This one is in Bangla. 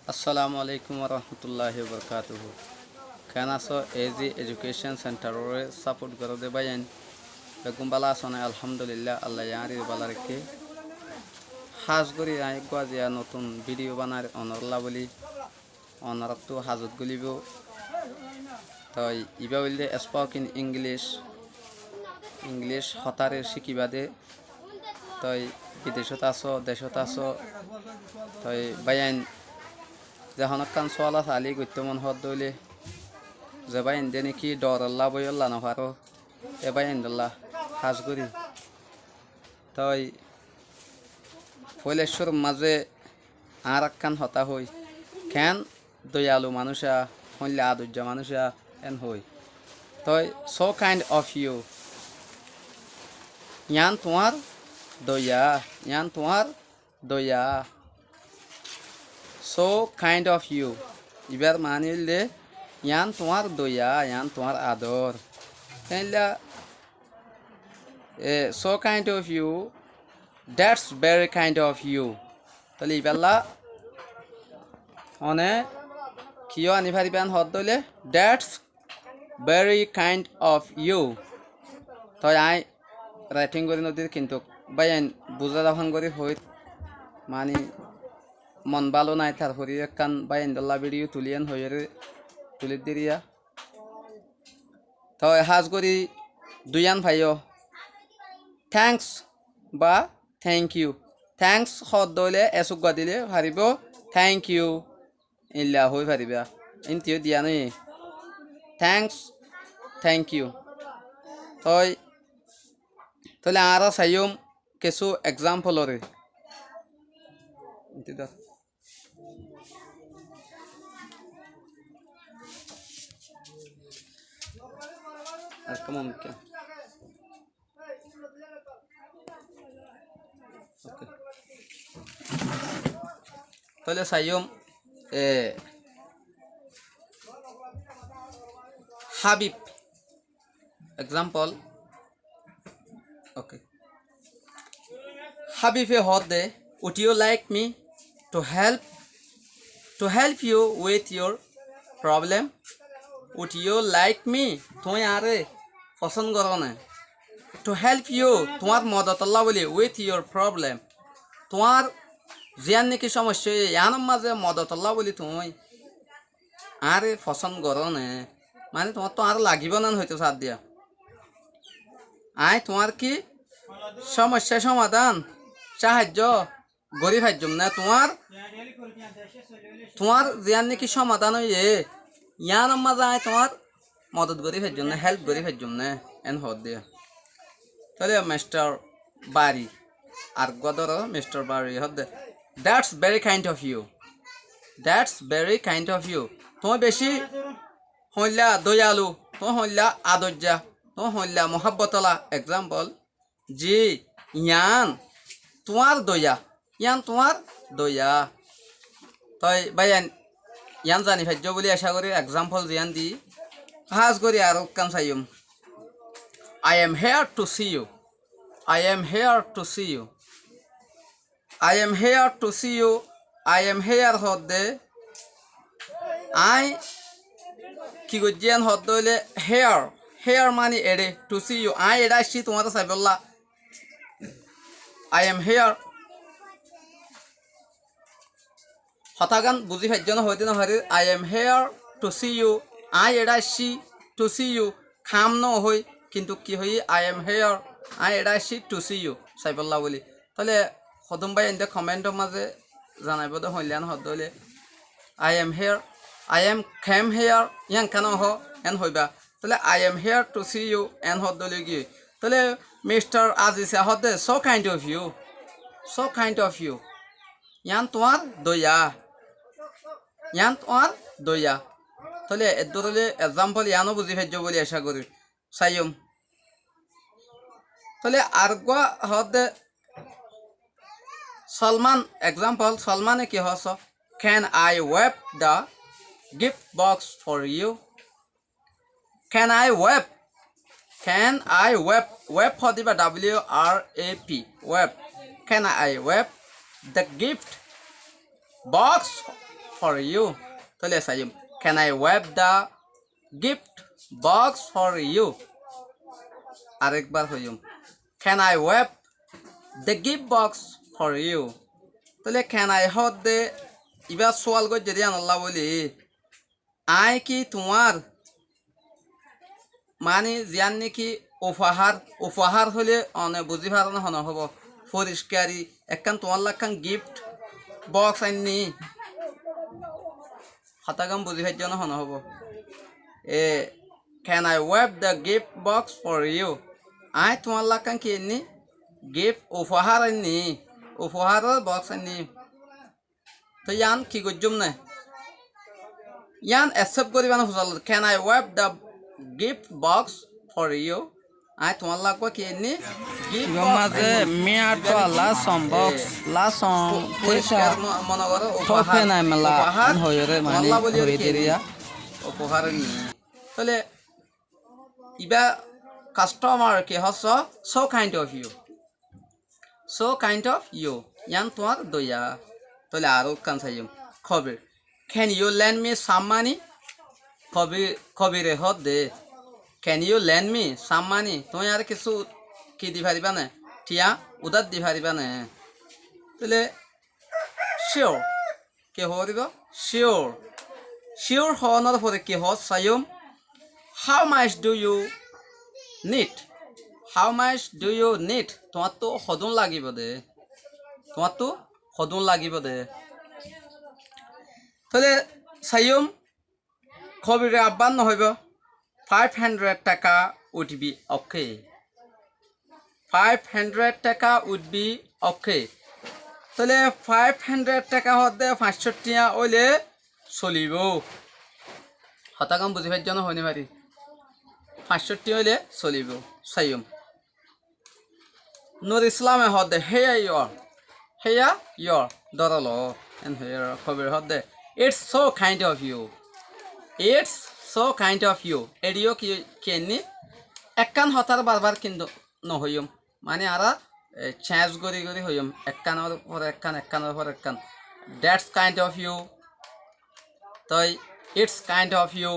Assalamu alaikum warahmatullahi wabarakatuh. Kana so easy education center ore support karo de bayan. Begum bala sona alhamdulillah Allah yari balarke. Haz gori ay gwaziya notun video banar onorla boli onorattu hazut gulibo. Toy iba wilde speak in English hotare shikibade. Toy bideshot aso deshot aso toy bayan যখন কান সোয়ালা সালি গইতো মন হদ দইলে জবাই ইন্দে নাকি ডর আল্লাহ বই আল্লাহ না পারো এবাই ইন্দল্লাহ হাজ করি তাই ফলেশ্বর মাঝে আর কান হতা হই কেন দয়ালু মানুষা হইলে আদুর্য মানুষা এন হই তাই সো কাইন্ড অফ ইউ ইয়ান তোমার দয়া so kind of you ibar manile yan tomar doya yan tomar ador tenla so kind of you that's very kind of you tali iballa one kiyo ani bhari ban hod dole that's very kind of you to ai writing gori nodir kintu bayan buza dahan gori hoy mani মন ভালো নাই তারপরে একখান বাইন্দল্লা ভিডিও তুলিয়ান হয়ে তুলি দিরিয়া তো হাজ করি দুইয়ান ভাইও থ্যাংকস বা থ্যাংক ইউ থ্যাংকস হদ দলে এসুক দিলে ভারিব থ্যাংক ইউ ইল্লা হই ভারিবা ইনতিও দিয়া নেই থ্যাংক ইউ তাহলে আর সাইম কিছু এক্সাম্পলরে كمان ممكن اوكي طلع سايوم حبيب example okay حبيب هود would you like me to help you with your problem would you like me তুমি আরে পছন্দ করো না to help you তোমার মদত আল্লাহ বলি with your problem তোমার জিয়ান নাকি সমস্যা ইয়ানোর মাঝে মদত আল্লাহ বলি তুমি আরে পছন্দ করো না মানে তোমার তো আর লাগিব না হইতো সাথ দিয়া আয় তোমার কি সমস্যা সমাধান সাহায্য গরিব হাজম না তোমার জিয়ান নাকি সমাধান হইয়ে ইয়ানোর মাঝে আয় তোমার মদত গরিব হাজম না হেল্প গরিব হাজম না এন হদ দিয়া তাহলে মিস্টার বাড়ি আর গদর মিস্টার বাড়ি হদ that's very kind of you তুমি বেশি হইলা দয়ালু তুমি হইলা আদর্যা তুমি হইলা মোহাব্বতলা এক্সাম্পল জি ইয়ান তোমার দয়া তাই বাইয়ান ইয়ান জানি ভাজ্য বলে আশা করি এক্সাম্পল জিয়ান দি হাজ করি আর কান chime I am here to see you I am here হদে আই কি গজিয়ান হদ দইলে হেয়ার মানে এড়ে টু সি ইউ আই এড়া আসছি তোমার চাইবল্লা I am here হতাগান বুঝি ভাজ্য হইতে না হরে I am here to see you আই এড়া আসছি to see you খাম ন হই কিন্তু কি হই I am here আই এড়া আসছি to see you চাইবল্লা বলি তাহলে সদম ভাই এনে কমেন্টৰ মাঝে জানাইব দে হইলান হদ দইলে I am came here ইয়ান কেন হ এন হইবা তাহলে I am here to see you এন হদ দইলে কি তাহলে মিস্টার আজিসা হদে so kind of you ইয়ান তোমার দয়া তাহলে এদরলে এক্সাম্পল ইয়ানো বুঝি ভাজ্য বলি আশা করি সাইম তাহলে আরগা হদে সলমান এক্সাম্পল সলমানে কি হস can I wrap the gift box for you can I wrap for the WRAP wrap can I wrap the gift box for you তাহলে Saim can I wrap the gift box for you আরেকবার হইম can I wrap the gift box for you তাহলে can I hold the এবার সোয়াল করে যদি আল্লাহ বলি আই কি তোমার মানে জিয়ান নাকি উপহার হলে অনেক বুঝি পার না হন হব পরিষ্কারই একখান তোমার লাখান গিফট বক্স আইনি হাতাগাম বুঝি ভাই জন হন হব এ can I have the gift box for you আই তোমার লাখান কি আইনি গিফট উপহার আইনি উপহারের বক্স আইনি তো ইয়ান কি গজ্জম না ইয়ান অ্যাকসেপ্ট করিবান হুসাল can I have the gift box for you I তোমার লাগবো কি নি গিফট মাঝে মিয়া তো লাস্ট বক্স লাস্ট পরিষ্কার মনে করো উপহার না মেলা হয়রে মানে হয়ে দিয়া উপহার নি তাহলে ইবা কাস্টমার কি হস so kind of you ইয়ান তোমার দয়া তাহলে আরো কান চাইম খবর can you lend me some money কবিরে হদ দে can you lend me some money তুমি আর কিছু কি দি পারিবা না টিয়া উদার দি পারিবা না তাহলে শিওর কে হরিব শিওর হওয়ার পরে কি হস সাইম how much do you need তোমার তো সদন লাগিব দে তাহলে সাইম খবিরে আব্বান নহইব 500 টাকা would be okay 500 টাকা would be okay তাহলে 500 টাকা হতে 500 টিয়া ওইলে চলিব হতাকাম বুঝি ভাই জন হইনি পারি 500 টি হইলে চলিব সাইম নুর ইসলামে হদে হেয়া ইয়র দরল এন্ড হেয়ার খবির হদে it's so kind of you এডিও কি কেনি একখান হতার বারবার কিন্তু নহইম মানে আরা চেঞ্জ করি হইম একখানের পর একখান দ্যাটস কাইন্ড অফ ইউ তাই ইটস কাইন্ড অফ ইউ